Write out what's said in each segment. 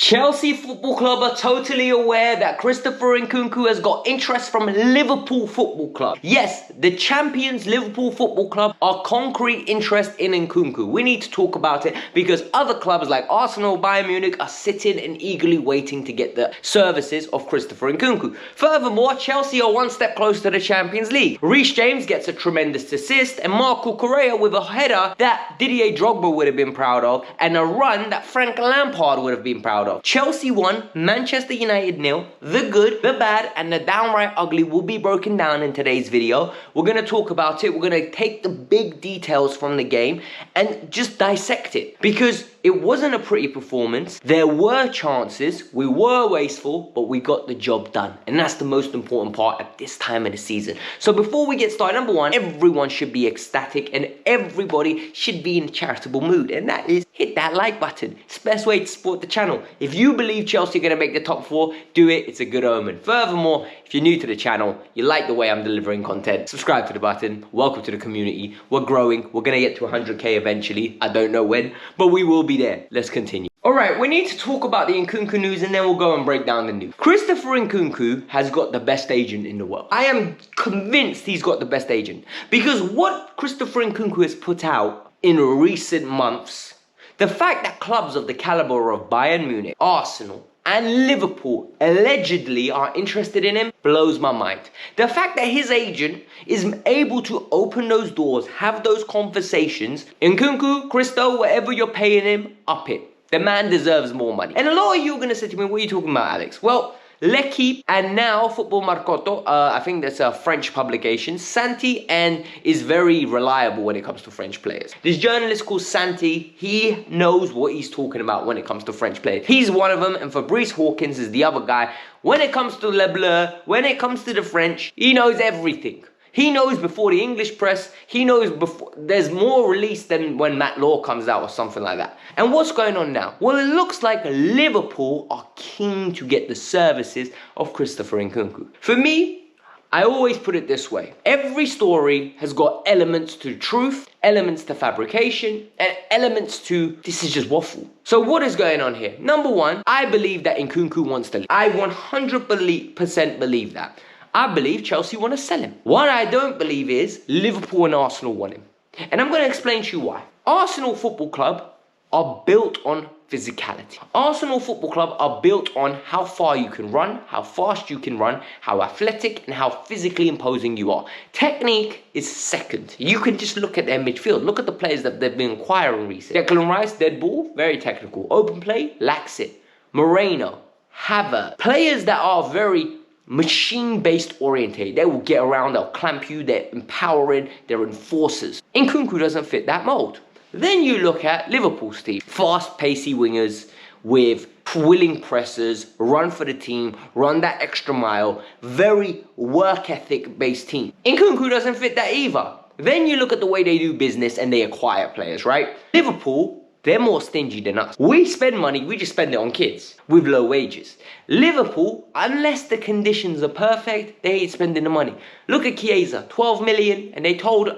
Chelsea Football Club are totally aware that Christopher Nkunku has got interest from Liverpool Football Club. Yes, the champions Liverpool Football Club are concrete interest in Nkunku. We need to talk about it because other clubs like Arsenal, Bayern Munich are sitting and eagerly waiting to get the services of Christopher Nkunku. Furthermore, Chelsea are one step closer to the Champions League. Reece James gets a tremendous assist and Marco Correa with a header that Didier Drogba would have been proud of and a run that Frank Lampard would have been proud of. Chelsea 1, Manchester United 0. The good, the bad, and the downright ugly will be broken down in today's video. We're going to talk about it. We're going to take the big details from the game and just dissect it. Because it wasn't a pretty performance. There were chances. We were wasteful, but we got the job done. And that's the most important part at this time of the season. So before we get started, number one, everyone should be ecstatic and everybody should be in a charitable mood. And that is hit that like button. It's the best way to support the channel. If you believe Chelsea are going to make the top 4, do it. It's a good omen. Furthermore, if you're new to the channel, you like the way I'm delivering content, subscribe to the button. Welcome to the community. We're growing. We're going to get to 100k eventually. I don't know when, but we will be there. Let's continue. Alright, we need to talk about the Nkunku news and then we'll go and break down the news. Christopher Nkunku has got the best agent in the world. I am convinced he's got the best agent. Because what Christopher Nkunku has put out in recent months, the fact that clubs of the caliber of Bayern Munich, Arsenal, and Liverpool allegedly are interested in him blows my mind. The fact that his agent is able to open those doors, have those conversations, Nkunku, Christo, whatever you're paying him, up it. The man deserves more money. And a lot of you are going to say to me, what are you talking about, Alex? Well, L'Equipe and now Football Marcoto, I think that's a French publication, Santi, and is very reliable when it comes to French players. This journalist called Santi, he knows what he's talking about when it comes to French players. He's one of them, and Fabrice Hawkins is the other guy. When it comes to Le Bleu, when it comes to the French, he knows everything. He knows before the English press, he knows before, there's more release than when Matt Law comes out or something like that. And what's going on now? Well, it looks like Liverpool are keen to get the services of Christopher Nkunku. For me, I always put it this way. Every story has got elements to truth, elements to fabrication, and elements to this is just waffle. So what is going on here? Number one, I believe that Nkunku wants to leave. I 100% believe that. I believe Chelsea want to sell him. What I don't believe is Liverpool and Arsenal want him. And I'm going to explain to you why. Arsenal Football Club are built on physicality. Arsenal Football Club are built on how far you can run, how fast you can run, how athletic and how physically imposing you are. Technique is second. You can just look at their midfield. Look at the players that they've been acquiring recently. Declan Rice, dead ball, very technical. Open play, lacks it. Moreno, Havertz. Players that are very machine-based oriented. They will get around, they'll clamp you, they're empowering, they're enforcers. Nkunku doesn't fit that mold. Then you look at Liverpool's team. Fast, pacey wingers with willing pressers, run for the team, run that extra mile, very work ethic based team. Nkunku doesn't fit that either. Then you look at the way they do business and they acquire players, right? Liverpool, they're more stingy than us. We spend money, we just spend it on kids with low wages. Liverpool, unless the conditions are perfect, they ain't spending the money. Look at Chiesa, 12 million, and they told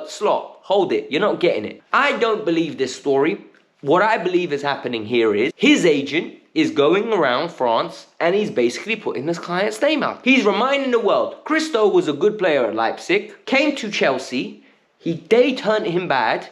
Slot, hold it, you're not getting it. I don't believe this story. What I believe is happening here is his agent is going around France and he's basically putting his client's name out. He's reminding the world, Christo was a good player at Leipzig, came to Chelsea, they turned him bad.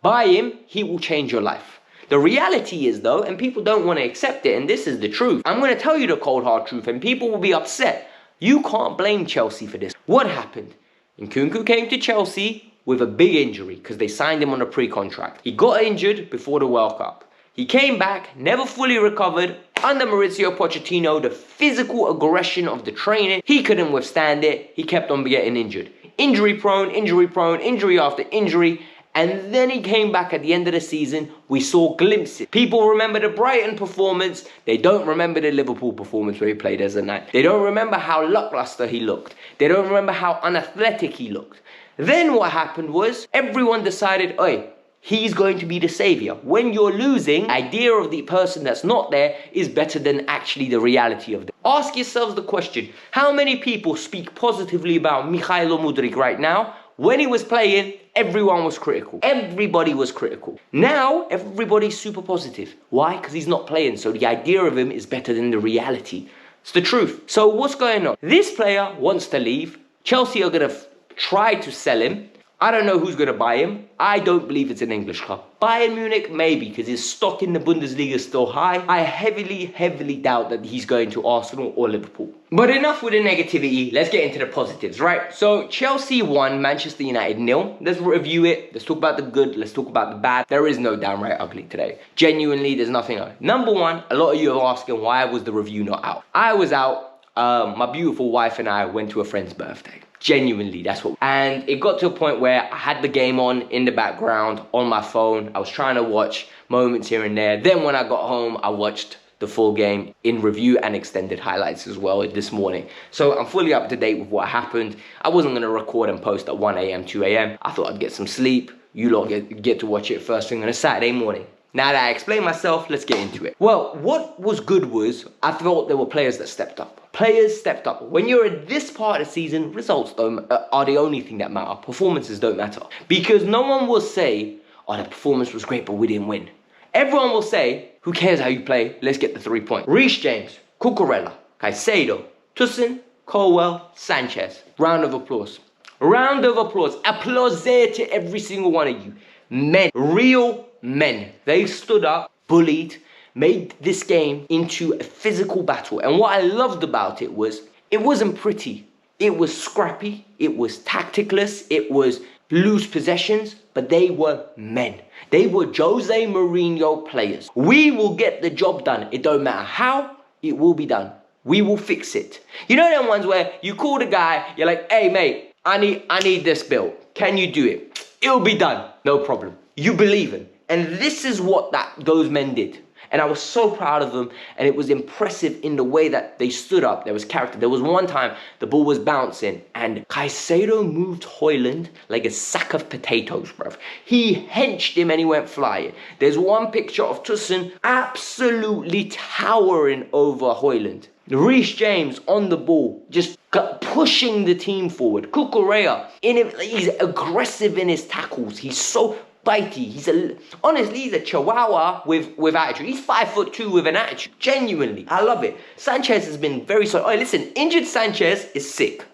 Buy him, he will change your life. The reality is though, and people don't want to accept it, and this is the truth. I'm going to tell you the cold hard truth and people will be upset. You can't blame Chelsea for this. What happened? Nkunku came to Chelsea with a big injury because they signed him on a pre-contract. He got injured before the World Cup. He came back, never fully recovered. Under Mauricio Pochettino, the physical aggression of the training, he couldn't withstand it. He kept on getting injured. Injury prone, injury after injury. And then he came back at the end of the season. We saw glimpses. People remember the Brighton performance. They don't remember the Liverpool performance where he played as a 9. They don't remember how lackluster he looked. They don't remember how unathletic he looked. Then what happened was everyone decided, oi, he's going to be the savior. When you're losing, the idea of the person that's not there is better than actually the reality of it. Ask yourselves the question, how many people speak positively about Mikhailo Mudryk right now? When he was playing, everyone was critical. Everybody was critical. Now, everybody's super positive. Why? Because he's not playing, so the idea of him is better than the reality. It's the truth. So what's going on? This player wants to leave. Chelsea are going to try to sell him. I don't know who's going to buy him. I don't believe it's an English club. Bayern Munich, maybe, because his stock in the Bundesliga is still high. I heavily doubt that he's going to Arsenal or Liverpool. But enough with the negativity. Let's get into the positives, right? So Chelsea won, Manchester United 0. Let's review it. Let's talk about the good. Let's talk about the bad. There is no downright ugly today. Genuinely, there's nothing ugly. Number one, a lot of you are asking why was the review not out. I was out. My beautiful wife and I went to a friend's birthday. Genuinely, that's what. And it got to a point where I had the game on in the background on my phone. I was trying to watch moments here and there. Then when I got home, I watched the full game in review and extended highlights as well this morning. So I'm fully up to date with what happened. I wasn't going to record and post at 1 a.m., 2 a.m. I thought I'd get some sleep. You lot get to watch it first thing on a Saturday morning. Now that I explained myself, let's get into it. Well, what was good was I thought there were players that stepped up. Players stepped up. When you're at this part of the season, results are the only thing that matter. Performances don't matter. Because no one will say, oh, the performance was great, but we didn't win. Everyone will say, who cares how you play? Let's get the 3 points. Reece James, Cucurella, Caicedo, Toussaint, Colwell, Sanchez. Round of applause. Round of applause. Applause to every single one of you. Men. Real men. They stood up, bullied, made this game into a physical battle. And what I loved about it was, it wasn't pretty. It was scrappy. It was tacticless. It was loose possessions. But they were men. They were Jose Mourinho players. We will get the job done. It don't matter how, it will be done. We will fix it. You know them ones where you call the guy, you're like, hey mate, I need this bill. Can you do it? It'll be done. No problem. You believe him. And this is what those men did. And I was so proud of them. And it was impressive in the way that they stood up. There was character. There was one time the ball was bouncing and Caicedo moved Højlund like a sack of potatoes, bruv. He henched him and he went flying. There's one picture of Toussaint absolutely towering over Højlund. Reece James on the ball, just pushing the team forward. Cucurella, he's aggressive in his tackles. He's so bitey. Honestly, he's a chihuahua with attitude. He's 5'2" with an attitude. Genuinely, I love it. Sanchez has been very solid. Oh, listen, injured Sanchez is sick.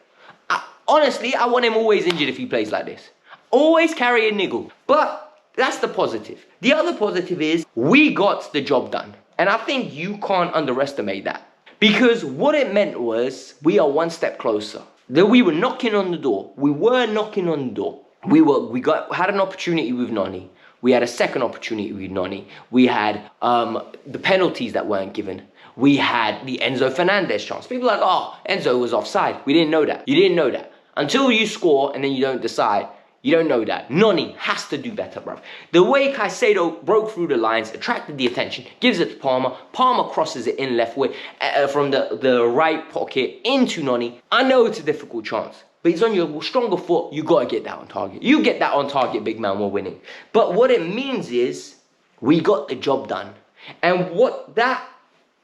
Honestly, I want him always injured if he plays like this. Always carry a niggle. But that's the positive. The other positive is we got the job done. And I think you can't underestimate that. Because what it meant was we are one step closer. That we were knocking on the door. We were knocking on the door. We had an opportunity with Noni. We had a second opportunity with Noni. We had the penalties that weren't given. We had the Enzo Fernandez chance. People are like, oh, Enzo was offside. We didn't know that. You didn't know that. Until you score and then you don't decide, you don't know that. Noni has to do better, bruv. The way Caicedo broke through the lines, attracted the attention, gives it to Palmer. Palmer crosses it in left way from the right pocket into Noni. I know it's a difficult chance. But he's on your stronger foot, you got to get that on target. You get that on target, big man, we're winning. But what it means is, we got the job done. And what that,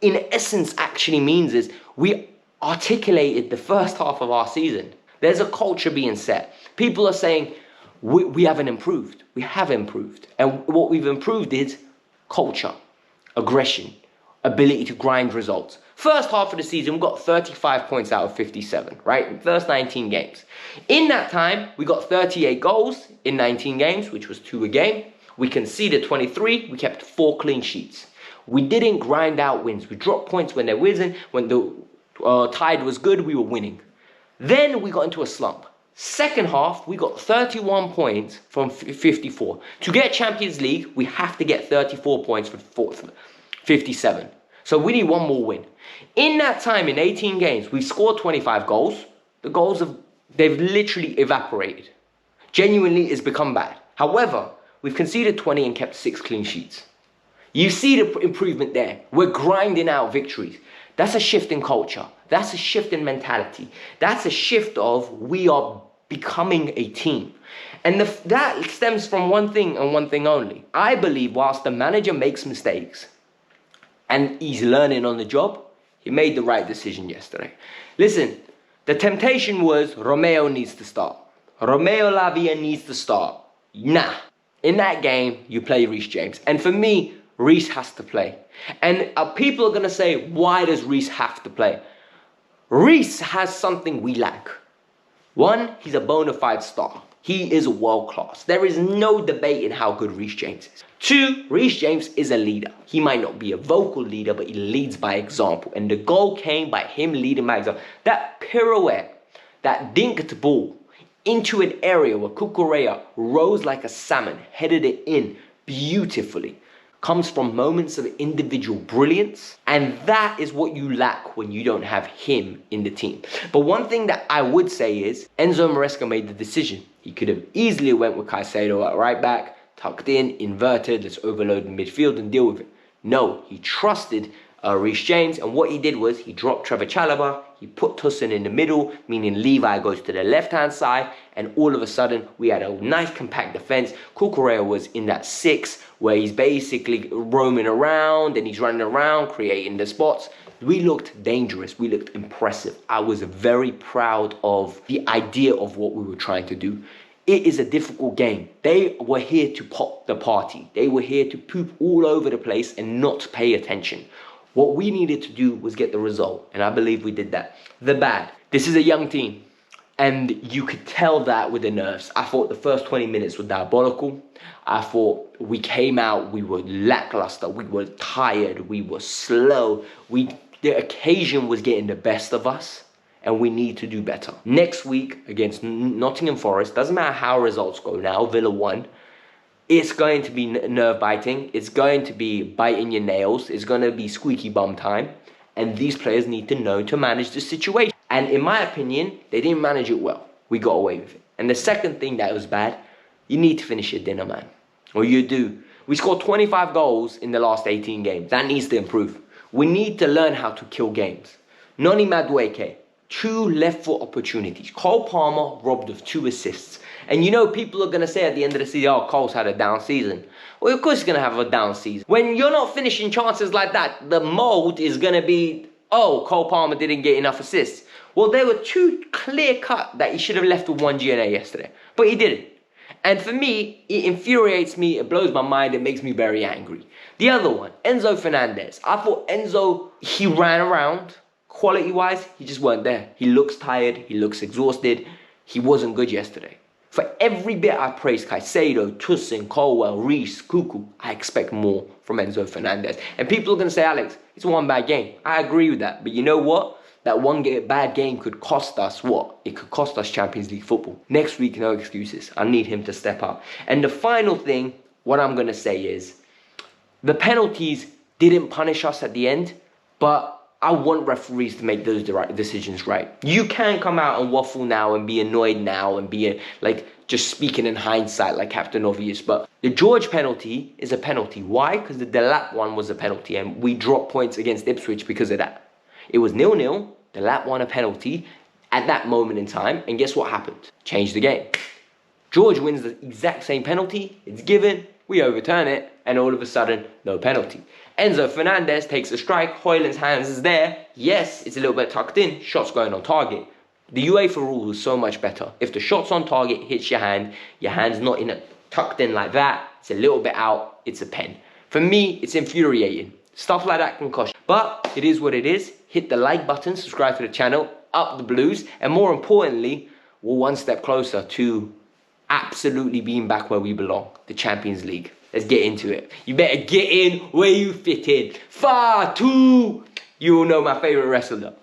in essence, actually means is, we articulated the first half of our season. There's a culture being set. People are saying, we haven't improved. We have improved. And what we've improved is culture, aggression, ability to grind results. First half of the season, we got 35 points out of 57, right? First 19 games. In that time, we got 38 goals in 19 games, which was 2 a game. We conceded 23. We kept 4 clean sheets. We didn't grind out wins. We dropped points when they're whizzing. When the tide was good, we were winning. Then we got into a slump. Second half, we got 31 points from 54. To get Champions League, we have to get 34 points from 57. So we need one more win. In that time, in 18 games, we've scored 25 goals. The goals they've literally evaporated. Genuinely, it's become bad. However, we've conceded 20 and kept 6 clean sheets. You see the improvement there. We're grinding out victories. That's a shift in culture. That's a shift in mentality. That's a shift of we are becoming a team. And that stems from one thing and one thing only. I believe whilst the manager makes mistakes, and he's learning on the job, he made the right decision yesterday. Listen, the temptation was Romeo needs to start. Romeo Lavia needs to start. Nah. In that game, you play Reece James. And for me, Reece has to play. And people are going to say, why does Reece have to play? Reece has something we lack. One, he's a bona fide star. He is world class. There is no debate in how good Reece James is. Two, Reece James is a leader. He might not be a vocal leader, but he leads by example. And the goal came by him leading by example. That pirouette, that dinked ball into an area where Cucurella rose like a salmon, headed it in beautifully, comes from moments of individual brilliance, and that is what you lack when you don't have him in the team. But one thing that I would say is Enzo Maresca made the decision. He could have easily went with Caicedo at right back, tucked in, inverted, let's overload the midfield and deal with it. No, he trusted Reece James, and what he did was he dropped Trevor Chalobah, he put Tosin in the middle, meaning Levi goes to the left-hand side, and all of a sudden we had a nice compact defense. Cucurella was in that 6 where he's basically roaming around and he's running around creating the spots. We looked dangerous, we looked impressive. I was very proud of the idea of what we were trying to do. It is a difficult game. They were here to pop the party. They were here to poop all over the place and not pay attention. What we needed to do was get the result, and I believe we did that. The bad. This is a young team, and you could tell that with the nerves. I thought the first 20 minutes were diabolical. I thought we came out, we were lackluster, we were tired, we were slow. The occasion was getting the best of us, and we need to do better. Next week against Nottingham Forest, doesn't matter how results go now, Villa won. It's going to be nerve-biting. It's going to be biting your nails. It's going to be squeaky bum time. And these players need to know to manage the situation. And in my opinion, they didn't manage it well. We got away with it. And the second thing that was bad, you need to finish your dinner, man. Or you do. We scored 25 goals in the last 18 games. That needs to improve. We need to learn how to kill games. Noni Madueke, 2 left-foot opportunities. Cole Palmer robbed of 2 assists. And you know, people are going to say at the end of the season, oh, Cole's had a down season. Well, of course he's going to have a down season. When you're not finishing chances like that, the mold is going to be, oh, Cole Palmer didn't get enough assists. Well, there were 2 clear-cut that he should have left with 1 GNA yesterday. But he didn't. And for me, it infuriates me, it blows my mind, it makes me very angry. The other one, Enzo Fernandez. I thought Enzo, he ran around. Quality-wise, he just weren't there. He looks tired, he looks exhausted. He wasn't good yesterday. For every bit I praise Caicedo, Tosin, Colwell, Reece, Nkunku, I expect more from Enzo Fernandez. And people are going to say, Alex, it's one bad game. I agree with that. But you know what? That one bad game could cost us what? It could cost us Champions League football. Next week, no excuses. I need him to step up. And the final thing, what I'm going to say is, the penalties didn't punish us at the end, but I want referees to make those right decisions right. You can come out and waffle now and be annoyed now and be like just speaking in hindsight like Captain Obvious. But the George penalty is a penalty. Why? Because the Delap one was a penalty and we dropped points against Ipswich because of that. It was 0-0. Delap won a penalty at that moment in time. And guess what happened? Changed the game. George wins the exact same penalty. It's given. We overturn it. And all of a sudden, no penalty. Enzo Fernandez takes a strike. Højlund's hands is there. Yes, it's a little bit tucked in. Shot's going on target. The UEFA rule is so much better. If the shot's on target, hits your hand's not tucked in like that. It's a little bit out. It's a pen. For me, it's infuriating. Stuff like that can cost you. But it is what it is. Hit the like button, subscribe to the channel, up the Blues, and more importantly, we're one step closer to absolutely being back where we belong, the Champions League. Let's get into it. You better get in where you fit in. Far too. You will know my favorite wrestler.